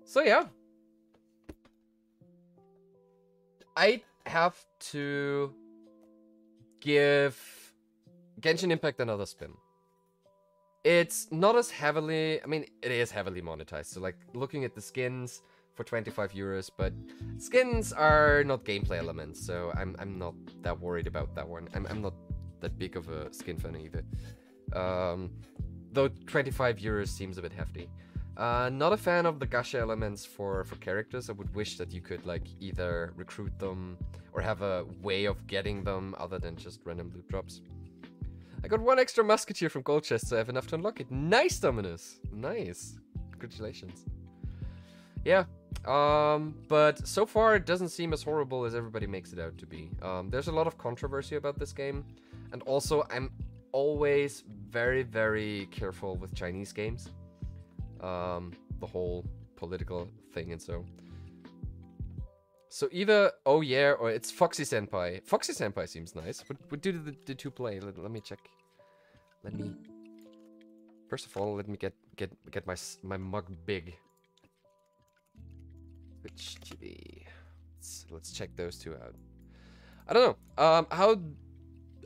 So yeah, I have to give Genshin Impact another spin. It's not as heavily, I mean, it is heavily monetized. So like looking at the skins for 25 euros, but skins are not gameplay elements. So I'm not that worried about that one. I'm not that big of a skin fan either. Though 25 euros seems a bit hefty. Not a fan of the gacha elements for characters. I would wish that you could like either recruit them or have a way of getting them other than just random loot drops. I got 1 extra musketeer from gold chest, so I have enough to unlock it. Nice, Dominus. Nice. Congratulations. Yeah. But so far it doesn't seem as horrible as everybody makes it out to be. There's a lot of controversy about this game, and also I'm always very, very careful with Chinese games. The whole political thing and so. So either oh yeah or it's Foxy Senpai. Foxy Senpai seems nice. What do the two play? Let me check. Let me. First of all, let me get my mug big. Which TV? Let's check those two out. I don't know.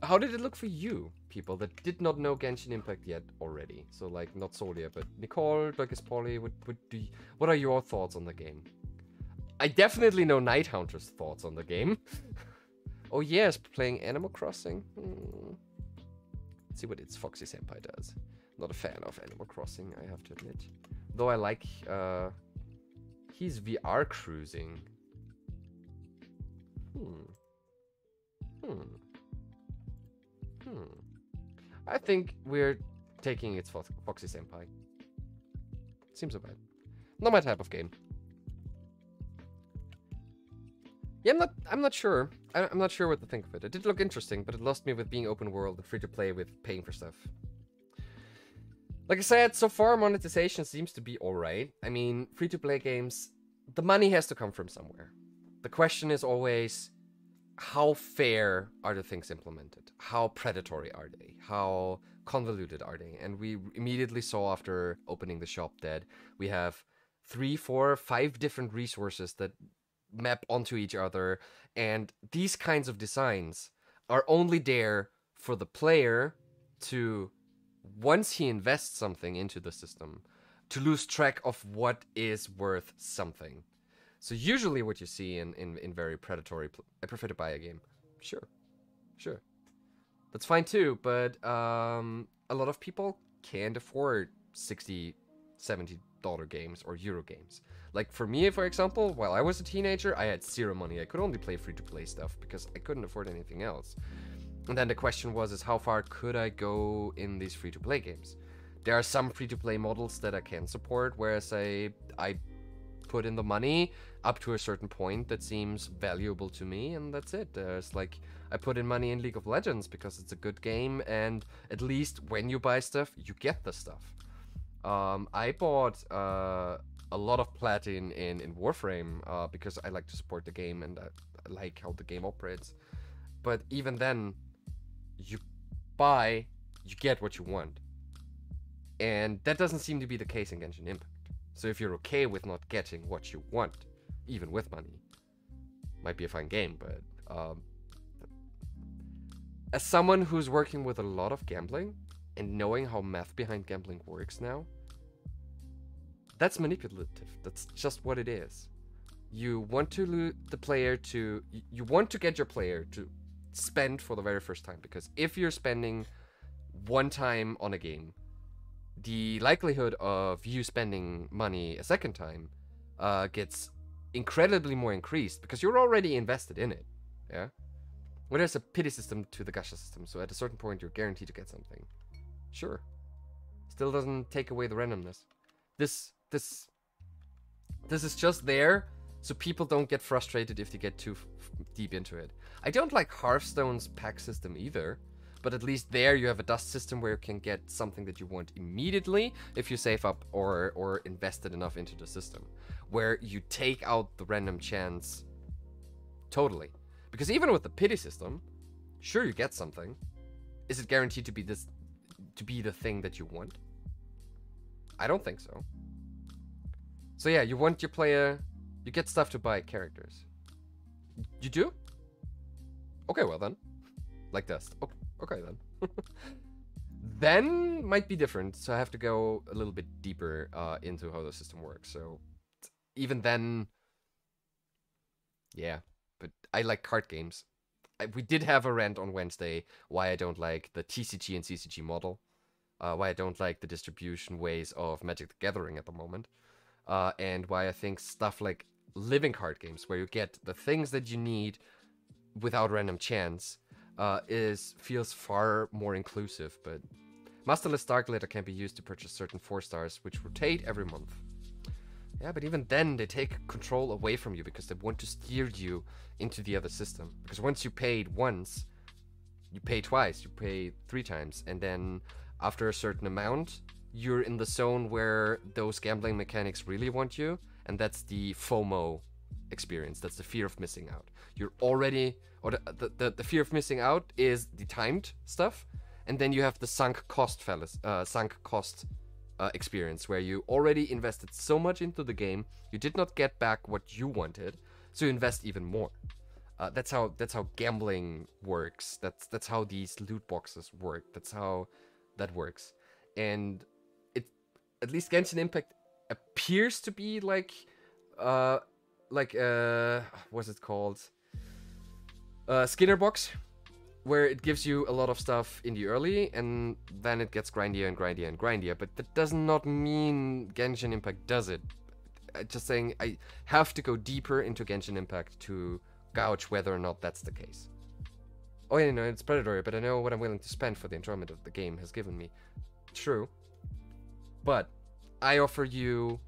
How did it look for you, people that did not know Genshin Impact yet already? So like not Solia, but Nicole, Douglas, Polly. What are your thoughts on the game? I definitely know Night Hunter's thoughts on the game. Oh yes, playing Animal Crossing. Let's see what its Foxy Senpai does. Not a fan of Animal Crossing, I have to admit. Though I like he's VR cruising. I think we're taking its Foxy Senpai. Seems so bad. Not my type of game. Yeah, I'm not sure. I'm not sure what to think of it. It did look interesting, but it lost me with being open world and free to play with paying for stuff. Like I said, so far monetization seems to be alright. I mean, free to play games, the money has to come from somewhere. The question is always, how fair are the things implemented? How predatory are they? How convoluted are they? And we immediately saw after opening the shop that we have 3, 4, 5 different resources that map onto each other, and these kinds of designs are only there for the player to, once he invests something into the system, to lose track of what is worth something. So usually what you see in very predatory, I prefer to buy a game. Sure. That's fine too, but a lot of people can't afford $60, $70 games or Euro games. Like for me, for example, while I was a teenager, I had zero money. I could only play free-to-play stuff because I couldn't afford anything else. And then the question was, how far could I go in these free-to-play games? There are some free-to-play models that I can support, whereas I put in the money up to a certain point that seems valuable to me, and that's it. There's like, I put in money in League of Legends because it's a good game, and at least when you buy stuff, you get the stuff. I bought a lot of platin in Warframe because I like to support the game and I like how the game operates. But even then, you buy, you get what you want. And that doesn't seem to be the case in Genshin Impact. So if you're okay with not getting what you want, even with money, might be a fine game, but as someone who's working with a lot of gambling and knowing how math behind gambling works now, that's manipulative. That's just what it is. You want to the player to, you want to get your player to spend for the very first time, because if you're spending one time on a game, the likelihood of you spending money a second time gets incredibly more increased because you're already invested in it. Yeah. Well, there's a pity system to the gacha system, so at a certain point you're guaranteed to get something. Sure. Still doesn't take away the randomness. This is just there so people don't get frustrated if they get too deep into it. I don't like Hearthstone's pack system either, but at least there you have a dust system where you can get something that you want immediately if you save up or invested enough into the system, where you take out the random chance totally. Because even with the pity system, sure, you get something. Is it guaranteed to be the thing that you want? I don't think so. So yeah, you want your player, you get stuff to buy characters. You do? Okay, well then. Like this. Okay then. Then might be different, so I have to go a little bit deeper into how the system works. So even then, yeah, but I like card games. We did have a rant on Wednesday why I don't like the TCG and CCG model, why I don't like the distribution ways of Magic the Gathering at the moment, and why I think stuff like living card games, where you get the things that you need without random chance, feels far more inclusive. But Masterless Dark Glitter can be used to purchase certain 4-stars, which rotate every month. Yeah, but even then, they take control away from you because they want to steer you into the other system. Because once you paid once, you pay twice, you pay 3 times, and then after a certain amount, you're in the zone where those gambling mechanics really want you, and that's the FOMO experience. That's the fear of missing out. You're already, or the fear of missing out is the timed stuff, and then you have the sunk cost experience, where you already invested so much into the game, you did not get back what you wanted, so you invest even more. That's how gambling works. That's how these loot boxes work. That's how that works. And it, at least Genshin Impact appears to be like what's it called? Skinner box, where it gives you a lot of stuff in the early, and then it gets grindier and grindier and grindier. But that does not mean Genshin Impact does it. I'm just saying I have to go deeper into Genshin Impact to gauge whether or not that's the case. Oh yeah, no, it's predatory, but I know what I'm willing to spend for the enjoyment of the game has given me. True. But I offer you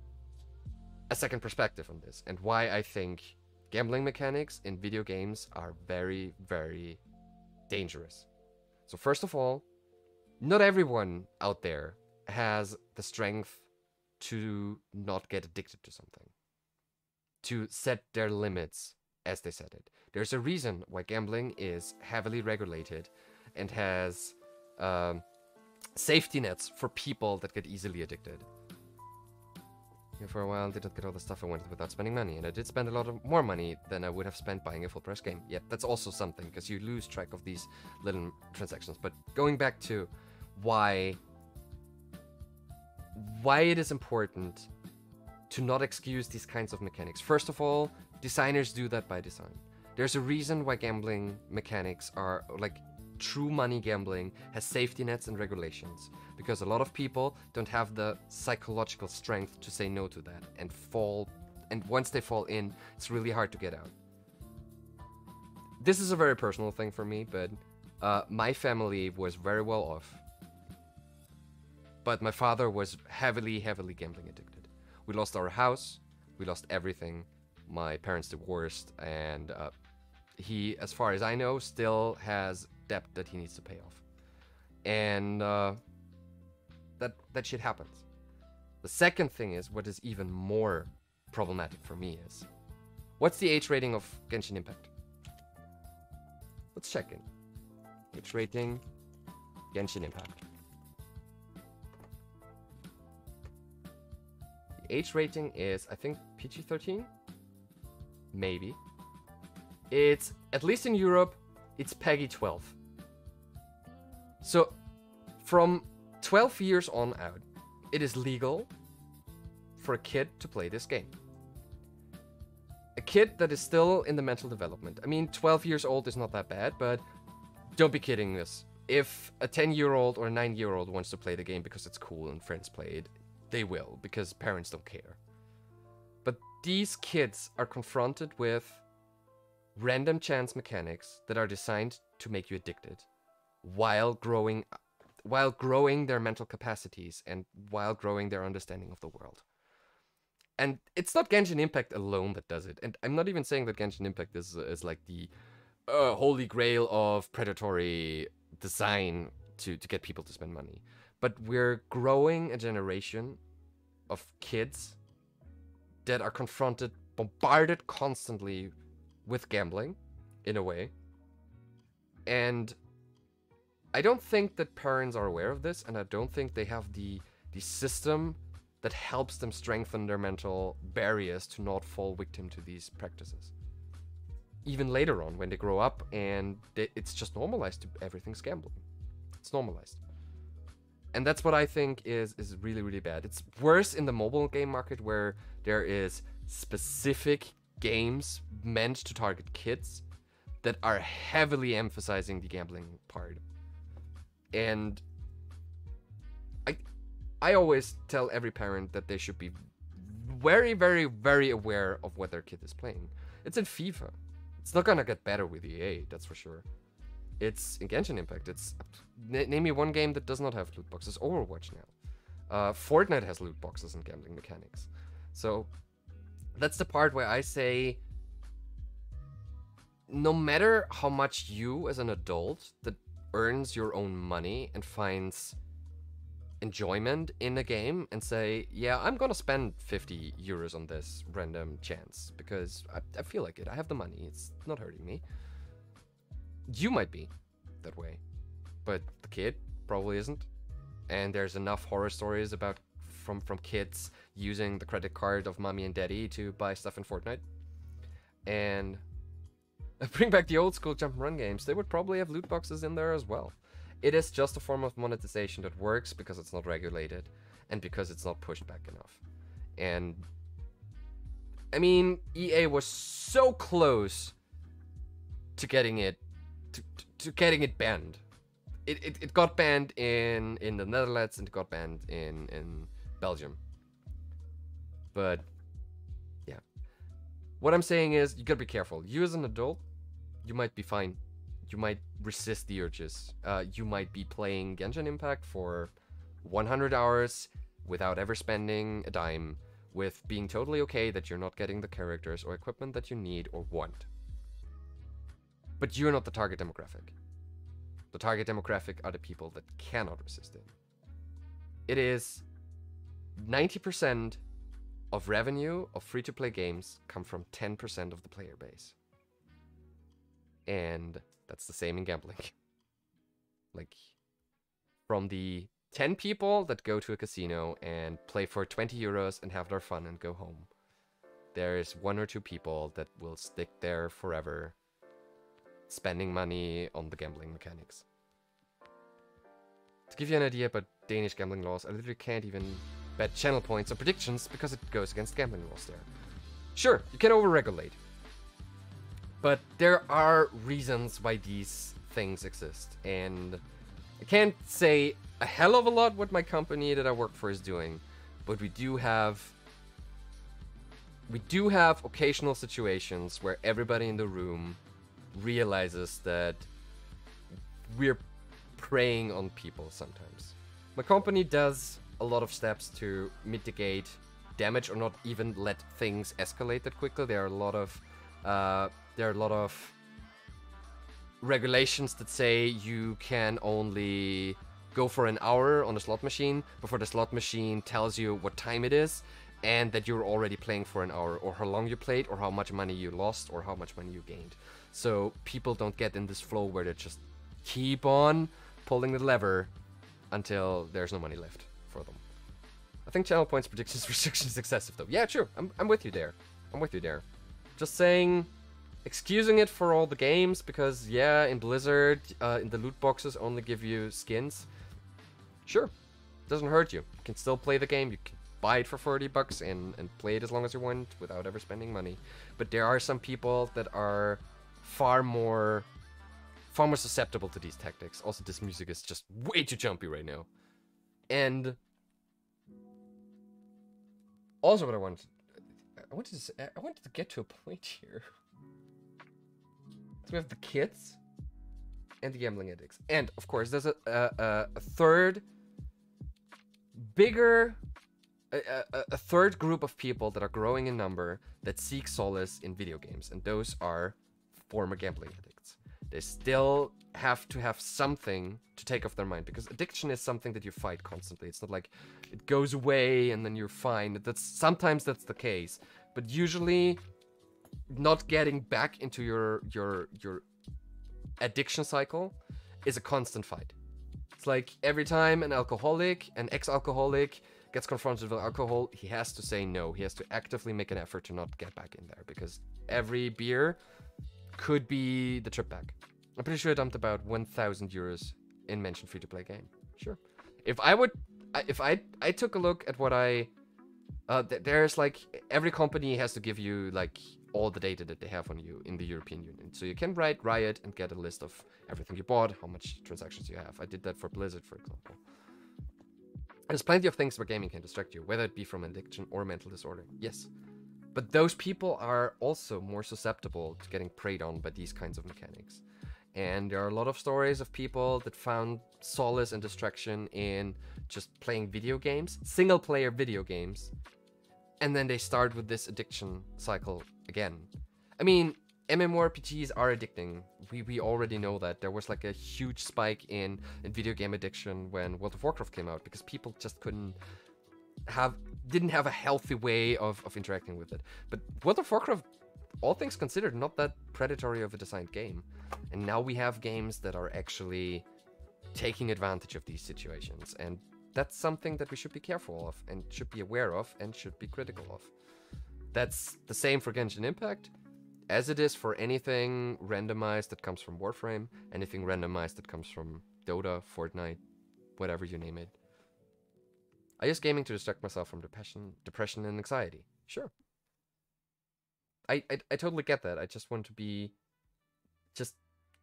a second perspective on this, and why I think gambling mechanics in video games are very, very dangerous. So first of all, not everyone out there has the strength to not get addicted to something, to set their limits as they set it. There's a reason why gambling is heavily regulated and has safety nets for people that get easily addicted. Yeah, for a while, I did not get all the stuff I wanted without spending money, and I did spend a lot more money than I would have spent buying a full-price game. Yeah, that's also something, because you lose track of these little transactions. But going back to why it is important to not excuse these kinds of mechanics. First of all, designers do that by design. There's a reason why gambling mechanics are, like, true money gambling has safety nets and regulations, because a lot of people don't have the psychological strength to say no to that and once they fall in, it's really hard to get out. This is a very personal thing for me, but my family was very well off, but my father was heavily gambling addicted. We lost our house, we lost everything, my parents divorced, and he, as far as I know, still has debt that he needs to pay off. And that shit happens. The second thing is, what is even more problematic for me is, what's the age rating of Genshin Impact? Let's check in. Age rating, Genshin Impact. The age rating is, I think, PG-13? Maybe. It's, at least in Europe, it's PEGI 12. So, from 12 years on out, it is legal for a kid to play this game. A kid that is still in the mental development. I mean, 12 years old is not that bad, but don't be kidding us. If a 10-year-old or a 9-year-old wants to play the game because it's cool and friends play it, they will, because parents don't care. But these kids are confronted with random chance mechanics that are designed to make you addicted, while growing their mental capacities and while growing their understanding of the world. And it's not Genshin Impact alone that does it. And I'm not even saying that Genshin Impact is like the holy grail of predatory design to get people to spend money. But we're growing a generation of kids that are bombarded constantly with gambling, in a way. And I don't think that parents are aware of this, and I don't think they have the system that helps them strengthen their mental barriers to not fall victim to these practices. Even later on, when they grow up and it's just normalized to everything's gambling. It's normalized. And that's what I think is really, really bad. It's worse in the mobile game market, where there is specific games meant to target kids that are heavily emphasizing the gambling part. And I always tell every parent that they should be very, very, very aware of what their kid is playing. It's in FIFA. It's not gonna get better with EA, that's for sure. It's in Genshin Impact. It's name me one game that does not have loot boxes. Overwatch now. Fortnite has loot boxes and gambling mechanics. So that's the part where I say, no matter how much you as an adult that earns your own money and finds enjoyment in a game and say, yeah, I'm gonna spend 50 euros on this random chance because I feel like it. I have the money. It's not hurting me. You might be that way, but the kid probably isn't. And there's enough horror stories about from kids using the credit card of mommy and daddy to buy stuff in Fortnite. And bring back the old school jump and run games. They would probably have loot boxes in there as well. It is just a form of monetization that works because it's not regulated and because it's not pushed back enough. And I mean, EA was so close to getting it to getting it banned. It got banned in the Netherlands and it got banned in Belgium. But yeah. What I'm saying is, you gotta be careful. You as an adult, you might be fine. You might resist the urges. You might be playing Genshin Impact for 100 hours without ever spending a dime, with being totally okay that you're not getting the characters or equipment that you need or want. But you're not the target demographic. The target demographic are the people that cannot resist it. It is 90% of revenue of free-to-play games come from 10% of the player base. And that's the same in gambling. Like, from the 10 people that go to a casino and play for 20 euros and have their fun and go home, there's 1 or 2 people that will stick there forever, spending money on the gambling mechanics. To give you an idea about Danish gambling laws, I literally can't even bet channel points or predictions because it goes against gambling laws there. Sure, you can overregulate. But there are reasons why these things exist. And I can't say a hell of a lot what my company that I work for is doing. But we do have occasional situations where everybody in the room realizes that we're preying on people sometimes. My company does a lot of steps to mitigate damage or not even let things escalate that quickly. There are a lot of regulations that say you can only go for an hour on a slot machine before the slot machine tells you what time it is and that you're already playing for an hour, or how long you played, or how much money you lost, or how much money you gained. So people don't get in this flow where they just keep on pulling the lever until there's no money left for them. I think channel points predictions restriction is excessive though. Yeah, true. I'm with you there. I'm with you there. Just saying, excusing it for all the games because, yeah, in Blizzard, in the loot boxes only give you skins. Sure, doesn't hurt you. You can still play the game. You can buy it for 40 bucks and play it as long as you want without ever spending money. But there are some people that are far more susceptible to these tactics. Also, this music is just way too jumpy right now. And also what I wanted to get to a point here. So we have the kids and the gambling addicts. And of course, there's a third group of people that are growing in number that seek solace in video games. And those are former gambling addicts. They still have to have something to take off their mind, because addiction is something that you fight constantly. It's not like it goes away and then you're fine. Sometimes that's the case, but usually not getting back into your addiction cycle is a constant fight. It's like every time an ex-alcoholic gets confronted with alcohol, he has to say no. He has to actively make an effort to not get back in there, because every beer could be the trip back. I'm pretty sure I dumped about 1,000 euros in mentioned free-to-play game. Sure. If I took a look at what there's like, every company has to give you like all the data that they have on you in the European Union. So you can write Riot and get a list of everything you bought, how much transactions you have. I did that for Blizzard, for example. There's plenty of things where gaming can distract you, whether it be from addiction or mental disorder. Yes. But those people are also more susceptible to getting preyed on by these kinds of mechanics. And there are a lot of stories of people that found solace and distraction in just playing video games, single-player video games, and then they start with this addiction cycle again. I mean, MMORPGs are addicting. We already know that. There was like a huge spike in video game addiction when World of Warcraft came out, because people just didn't have a healthy way of interacting with it. But World of Warcraft, all things considered, not that predatory of a designed game. And now we have games that are actually taking advantage of these situations. And that's something that we should be careful of, and should be aware of, and should be critical of. That's the same for Genshin Impact, as it is for anything randomized that comes from Warframe, anything randomized that comes from Dota, Fortnite, whatever you name it. I use gaming to distract myself from depression and anxiety. Sure. I totally get that. I just want to be...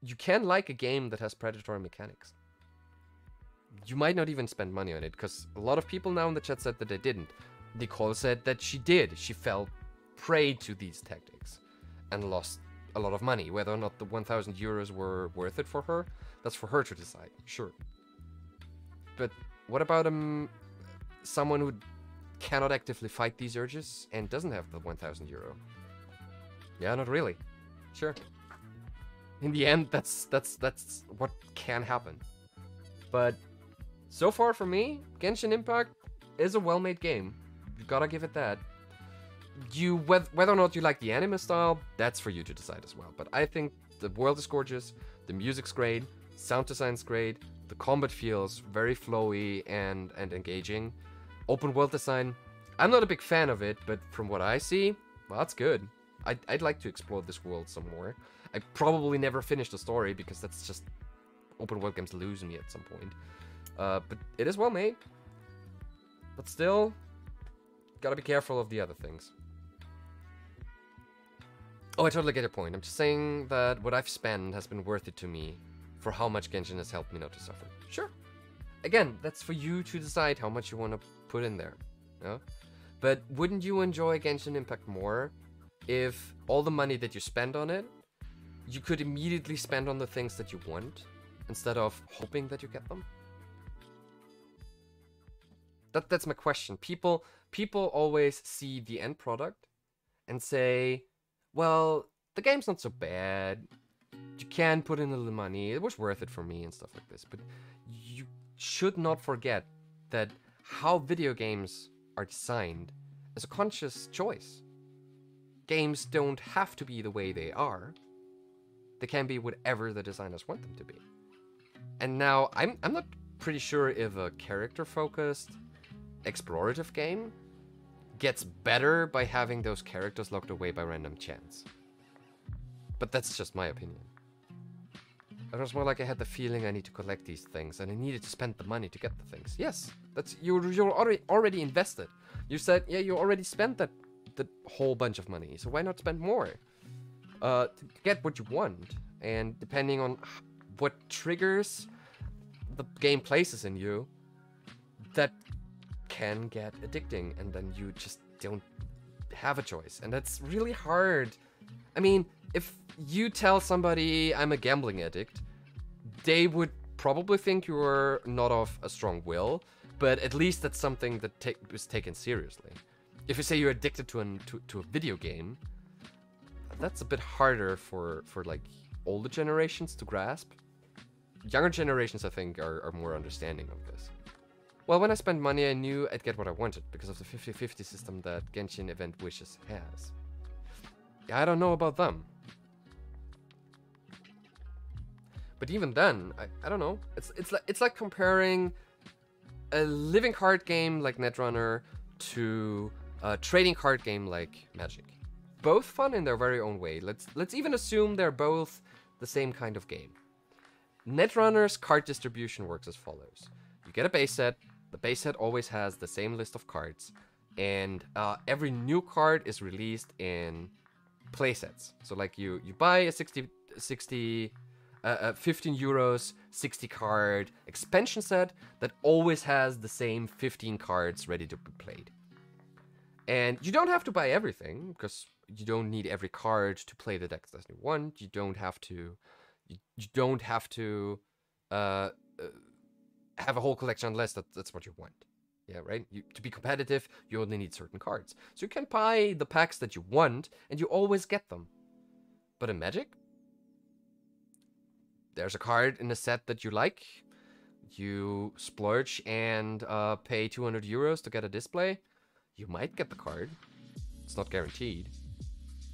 You can like a game that has predatory mechanics. You might not even spend money on it, because a lot of people now in the chat said that they didn't. Nicole said that she did. She fell prey to these tactics and lost a lot of money. Whether or not the 1,000 euros were worth it for her, that's for her to decide. Sure. But what about someone who cannot actively fight these urges and doesn't have the 1,000 euro? Yeah, not really. Sure. In the end, that's what can happen. But so far for me, Genshin Impact is a well-made game. You gotta give it that. Whether or not you like the anime style, that's for you to decide as well. But I think the world is gorgeous, the music's great, sound design's great, the combat feels very flowy and engaging. Open world design, I'm not a big fan of it, but from what I see, well, that's good. I'd like to explore this world some more. I probably never finish the story, because that's just... Open world games lose me at some point. But it is well made. But still, gotta be careful of the other things. Oh, I totally get your point. I'm just saying that what I've spent has been worth it to me for how much Genshin has helped me not to suffer. Sure. Again, that's for you to decide how much you want to put in there. Yeah? But wouldn't you enjoy Genshin Impact more if all the money that you spend on it, you could immediately spend on the things that you want, instead of hoping that you get them? That's my question. People always see the end product and say, well, the game's not so bad. You can put in a little money. It was worth it for me and stuff like this. But you should not forget that how video games are designed is a conscious choice. Games don't have to be the way they are. They can be whatever the designers want them to be. And now, I'm not pretty sure if a character-focused, explorative game gets better by having those characters locked away by random chance. But that's just my opinion. It was more like I had the feeling I need to collect these things, and I needed to spend the money to get the things. Yes, that's you're already invested. You said, yeah, you already spent that whole bunch of money, so why not spend more? To get what you want, and depending on what triggers the game places in you, that can get addicting, and then you just don't have a choice, and that's really hard. I mean, if you tell somebody I'm a gambling addict, they would probably think you're not of a strong will, but at least that's something that is taken seriously. If you say you're addicted to a video game, that's a bit harder for like older generations to grasp. Younger generations, I think, are more understanding of this. Well, when I spent money, I knew I'd get what I wanted because of the 50-50 system that Genshin Event Wishes has. I don't know about them. But even then, I don't know. It's like comparing a living card game like Netrunner to a trading card game like Magic. Both fun in their very own way. Let's even assume they're both the same kind of game. Netrunner's card distribution works as follows. You get a base set. The base set always has the same list of cards. And every new card is released in playsets. So like you buy a 15 euros, 60 card expansion set that always has the same 15 cards ready to be played. And you don't have to buy everything, because you don't need every card to play the decks that you want. You don't have to have a whole collection unless that's what you want. Yeah, right? To be competitive, you only need certain cards. So you can buy the packs that you want, and you always get them. But in Magic, there's a card in a set that you like. You splurge and pay 200 euros to get a display. You might get the card. It's not guaranteed.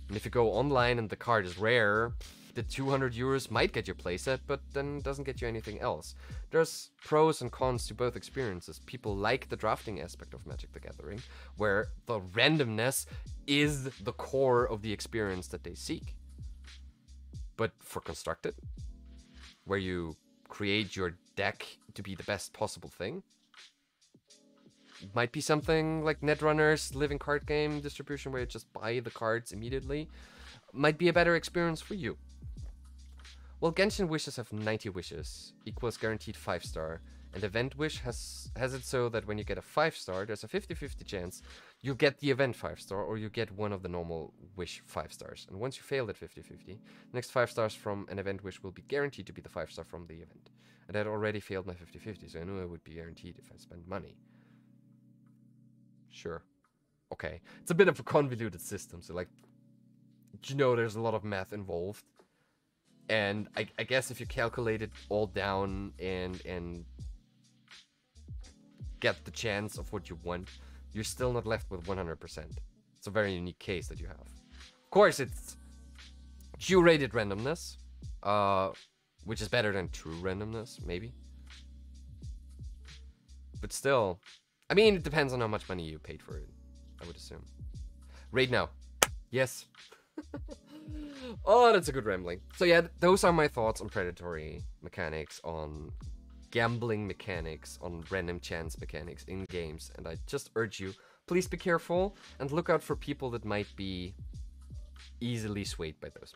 And if you go online and the card is rare, the 200 euros might get your playset, but then doesn't get you anything else. There's pros and cons to both experiences. People like the drafting aspect of Magic the Gathering, where the randomness is the core of the experience that they seek. But for Constructed, where you create your deck to be the best possible thing, might be something like Netrunner's living card game distribution, where you just buy the cards immediately, might be a better experience for you. Well, Genshin wishes have 90 wishes, equals guaranteed 5-star, and Event Wish has it so that when you get a 5-star, there's a 50-50 chance you'll get the event 5-star, or you get one of the normal wish 5-stars. And once you fail that 50-50, the next 5 stars from an event wish will be guaranteed to be the 5-star from the event. And I'd already failed my 50-50, so I knew I would be guaranteed if I spent money. Sure. Okay. It's a bit of a convoluted system, so like, you know, there's a lot of math involved. And I guess if you calculate it all down and get the chance of what you want, you're still not left with 100%. It's a very unique case that you have. Of course, it's curated randomness, which is better than true randomness, maybe. But still, I mean, it depends on how much money you paid for it, I would assume. Right now. Yes. Oh, that's a good rambling. So yeah, those are my thoughts on predatory mechanics, on gambling mechanics, on random chance mechanics in games. And I just urge you, please be careful and look out for people that might be easily swayed by those mechanics.